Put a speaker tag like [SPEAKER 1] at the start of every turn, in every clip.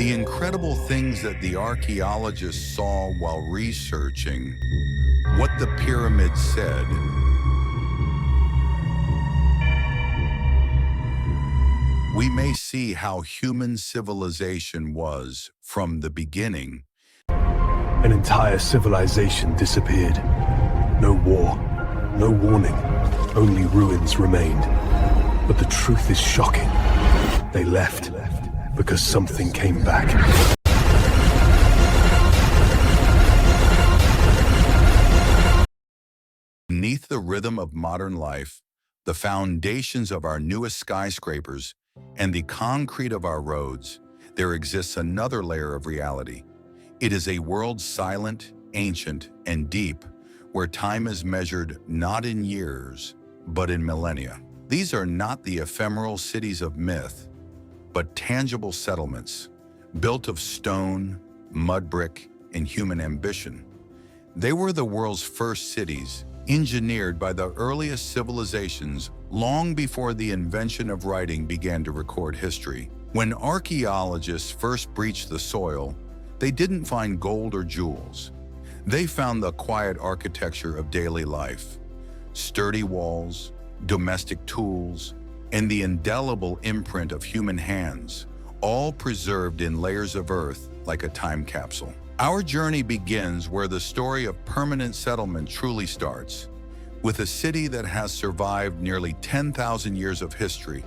[SPEAKER 1] The incredible things that the archaeologists saw while researching what the pyramids said. We may see how human civilization was from the beginning.
[SPEAKER 2] An entire civilization disappeared. No war, no warning, only ruins remained. But the truth is shocking. They left because something came back.
[SPEAKER 1] Beneath the rhythm of modern life, the foundations of our newest skyscrapers, and the concrete of our roads, there exists another layer of reality. It is a world silent, ancient, and deep, where time is measured not in years, but in millennia. These are not the ephemeral cities of myth, but tangible settlements, built of stone, mud brick, and human ambition. They were the world's first cities, engineered by the earliest civilizations long before the invention of writing began to record history. When archaeologists first breached the soil, they didn't find gold or jewels. They found the quiet architecture of daily life, sturdy walls, domestic tools, and the indelible imprint of human hands, all preserved in layers of earth like a time capsule. Our journey begins where the story of permanent settlement truly starts, with a city that has survived nearly 10,000 years of history,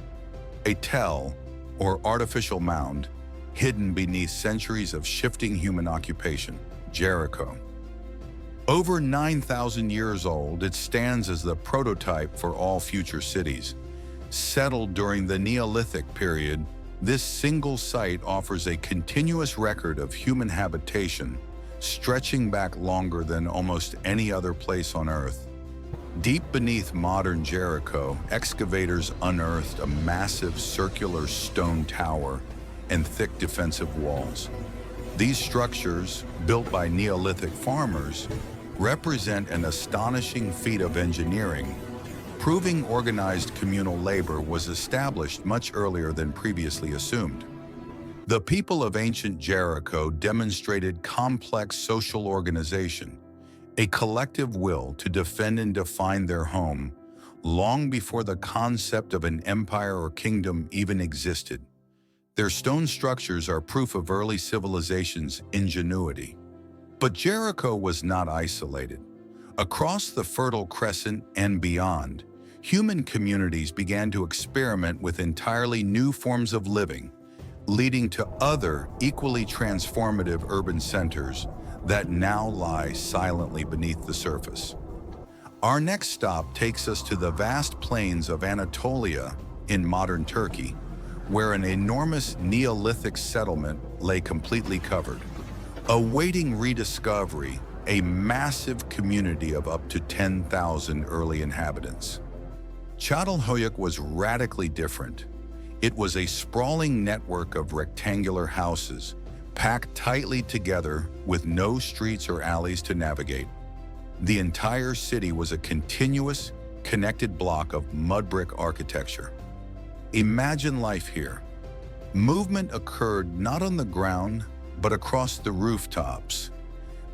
[SPEAKER 1] a tell, or artificial mound, hidden beneath centuries of shifting human occupation, Jericho. Over 9,000 years old, it stands as the prototype for all future cities. Settled during the Neolithic period, this single site offers a continuous record of human habitation, stretching back longer than almost any other place on Earth. Deep beneath modern Jericho, excavators unearthed a massive circular stone tower and thick defensive walls. These structures, built by Neolithic farmers, represent an astonishing feat of engineering, proving organized communal labor was established much earlier than previously assumed. The people of ancient Jericho demonstrated complex social organization, a collective will to defend and define their home, long before the concept of an empire or kingdom even existed. Their stone structures are proof of early civilization's ingenuity. But Jericho was not isolated. Across the Fertile Crescent and beyond, human communities began to experiment with entirely new forms of living, leading to other equally transformative urban centers that now lie silently beneath the surface. Our next stop takes us to the vast plains of Anatolia in modern Turkey, where an enormous Neolithic settlement lay completely covered. Awaiting rediscovery, a massive community of up to 10,000 early inhabitants. Çatalhöyük was radically different. It was a sprawling network of rectangular houses, packed tightly together with no streets or alleys to navigate. The entire city was a continuous, connected block of mud brick architecture. Imagine life here. Movement occurred not on the ground, but across the rooftops.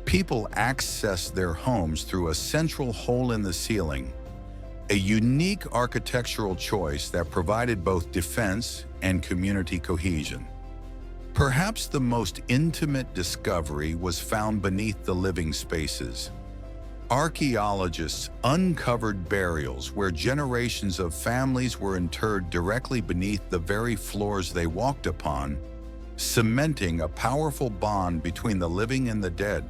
[SPEAKER 1] People accessed their homes through a central hole in the ceiling, a unique architectural choice that provided both defense and community cohesion. Perhaps the most intimate discovery was found beneath the living spaces. Archaeologists uncovered burials where generations of families were interred directly beneath the very floors they walked upon, cementing a powerful bond between the living and the dead.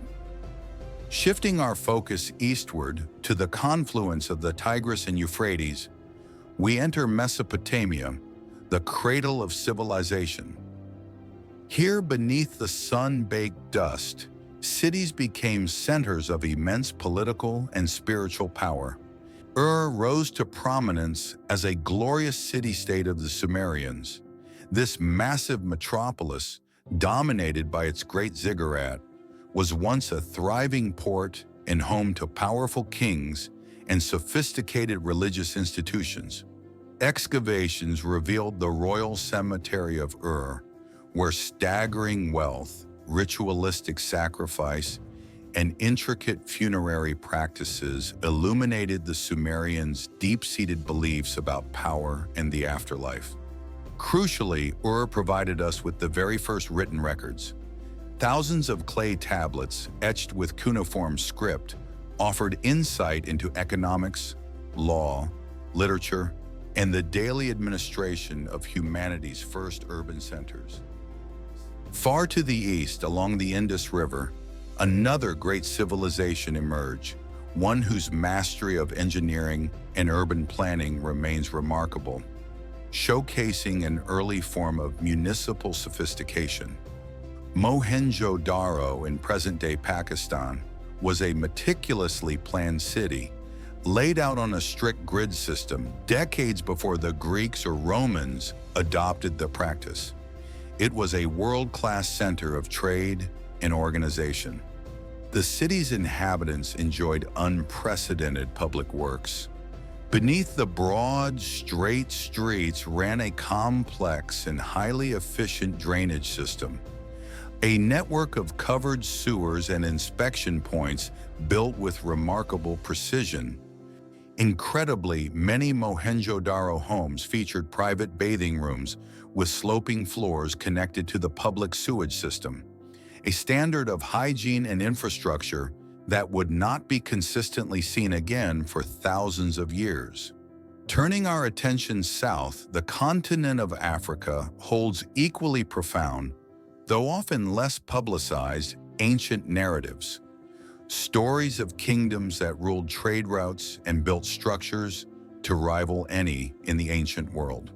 [SPEAKER 1] Shifting our focus eastward to the confluence of the Tigris and Euphrates, we enter Mesopotamia, the cradle of civilization. Here, beneath the sun-baked dust, cities became centers of immense political and spiritual power. Ur rose to prominence as a glorious city-state of the Sumerians. This massive metropolis, dominated by its great ziggurat, was once a thriving port and home to powerful kings and sophisticated religious institutions. Excavations revealed the royal cemetery of Ur, where staggering wealth, ritualistic sacrifice, and intricate funerary practices illuminated the Sumerians' deep-seated beliefs about power and the afterlife. Crucially, Ur provided us with the very first written records. Thousands of clay tablets, etched with cuneiform script, offered insight into economics, law, literature, and the daily administration of humanity's first urban centers. Far to the east, along the Indus River, another great civilization emerged, one whose mastery of engineering and urban planning remains remarkable, showcasing an early form of municipal sophistication. Mohenjo-Daro in present-day Pakistan was a meticulously planned city, laid out on a strict grid system decades before the Greeks or Romans adopted the practice. It was a world-class center of trade and organization. The city's inhabitants enjoyed unprecedented public works. Beneath the broad, straight streets ran a complex and highly efficient drainage system, a network of covered sewers and inspection points built with remarkable precision. Incredibly, many Mohenjo-Daro homes featured private bathing rooms with sloping floors connected to the public sewage system, a standard of hygiene and infrastructure that would not be consistently seen again for thousands of years. Turning our attention south, the continent of Africa holds equally profound, though often less publicized, ancient narratives. Stories of kingdoms that ruled trade routes and built structures to rival any in the ancient world.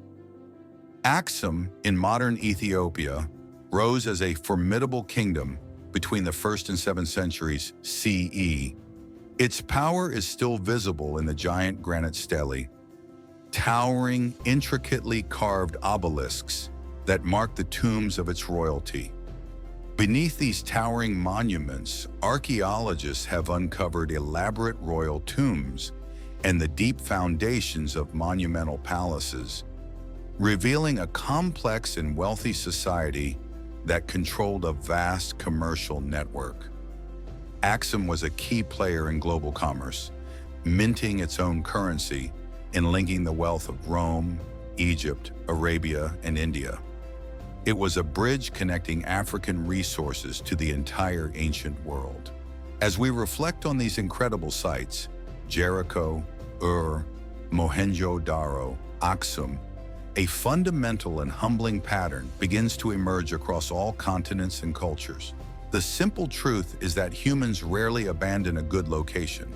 [SPEAKER 1] Aksum, in modern Ethiopia, rose as a formidable kingdom between the 1st and 7th centuries CE. Its power is still visible in the giant granite stelae, towering, intricately carved obelisks that mark the tombs of its royalty. Beneath these towering monuments, archaeologists have uncovered elaborate royal tombs and the deep foundations of monumental palaces, revealing a complex and wealthy society that controlled a vast commercial network. Aksum was a key player in global commerce, minting its own currency and linking the wealth of Rome, Egypt, Arabia, and India. It was a bridge connecting African resources to the entire ancient world. As we reflect on these incredible sites, Jericho, Ur, Mohenjo-Daro, Aksum, a fundamental and humbling pattern begins to emerge across all continents and cultures. The simple truth is that humans rarely abandon a good location.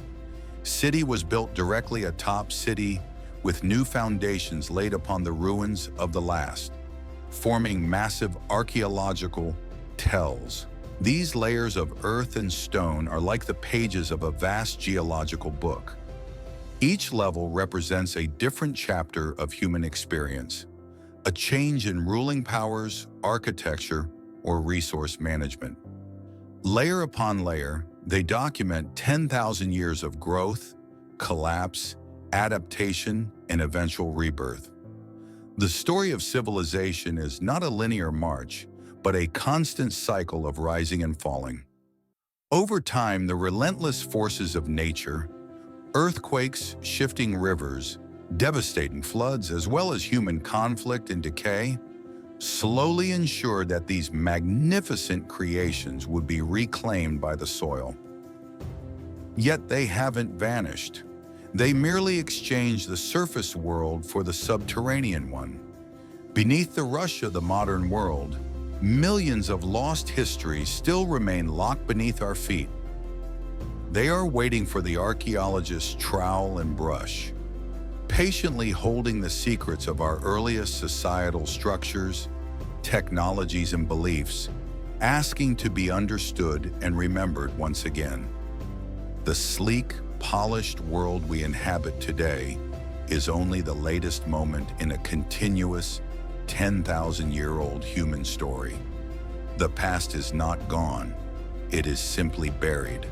[SPEAKER 1] City was built directly atop city with new foundations laid upon the ruins of the last, forming massive archaeological tells. These layers of earth and stone are like the pages of a vast geological book. Each level represents a different chapter of human experience, a change in ruling powers, architecture, or resource management. Layer upon layer, they document 10,000 years of growth, collapse, adaptation, and eventual rebirth. The story of civilization is not a linear march, but a constant cycle of rising and falling. Over time, the relentless forces of nature, earthquakes, shifting rivers, devastating floods, as well as human conflict and decay, slowly ensured that these magnificent creations would be reclaimed by the soil. Yet they haven't vanished. They merely exchanged the surface world for the subterranean one. Beneath the rush of the modern world, millions of lost histories still remain locked beneath our feet. They are waiting for the archaeologist's trowel and brush, patiently holding the secrets of our earliest societal structures, technologies, and beliefs, asking to be understood and remembered once again. The sleek, polished world we inhabit today is only the latest moment in a continuous 10,000-year-old human story. The past is not gone, it is simply buried.